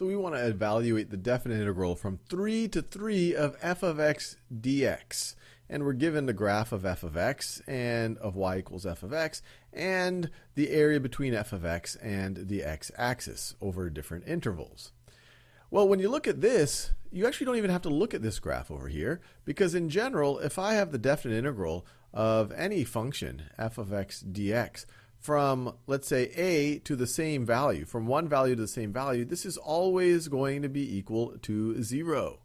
So we want to evaluate the definite integral from 3 to 3 of f of x dx. And we're given the graph of f of x and of y equals f of x and the area between f of x and the x-axis over different intervals. Well, when you look at this, you actually don't even have to look at this graph over here, because in general, if I have the definite integral of any function, f of x dx, from, let's say, a to the same value, from one value to the same value, this is always going to be equal to 0.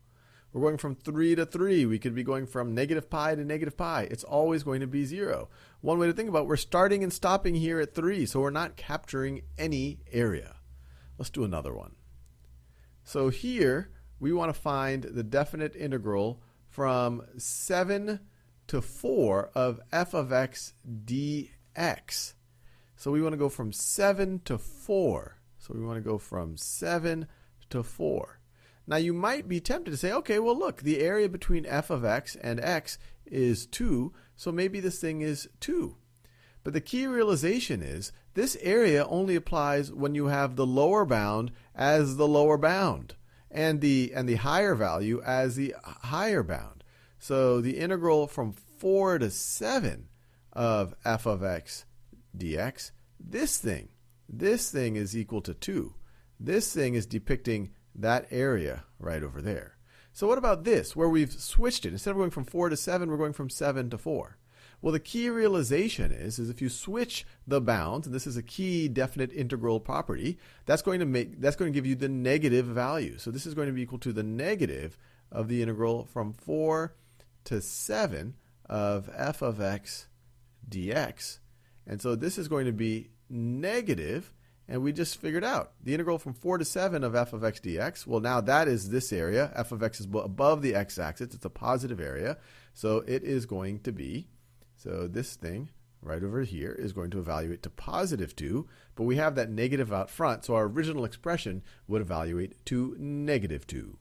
We're going from 3 to 3. We could be going from negative pi to negative pi. It's always going to be 0. One way to think about it, we're starting and stopping here at 3, so we're not capturing any area. Let's do another one. So here, we want to find the definite integral from 7 to 4 of f of x dx. So we want to go from 7 to 4. So we want to go from 7 to 4. Now you might be tempted to say, okay, well look, the area between f of x and x is 2, so maybe this thing is 2. But the key realization is this area only applies when you have the lower bound as the lower bound and the higher value as the higher bound. So the integral from 4 to 7 of f of x dx, this thing is equal to 2. This thing is depicting that area right over there. So what about this, where we've switched it? Instead of going from 4 to 7, we're going from 7 to 4. Well, the key realization is if you switch the bounds, and this is a key definite integral property, that's going to give you the negative value. So this is going to be equal to the negative of the integral from 4 to 7 of f of x dx. And so this is going to be negative, and we just figured out the integral from 4 to 7 of f of x dx. Well, now that is this area. F of x is above the x-axis. It's a positive area. So it is going to be, so this thing right over here is going to evaluate to positive 2, but we have that negative out front, so our original expression would evaluate to negative 2.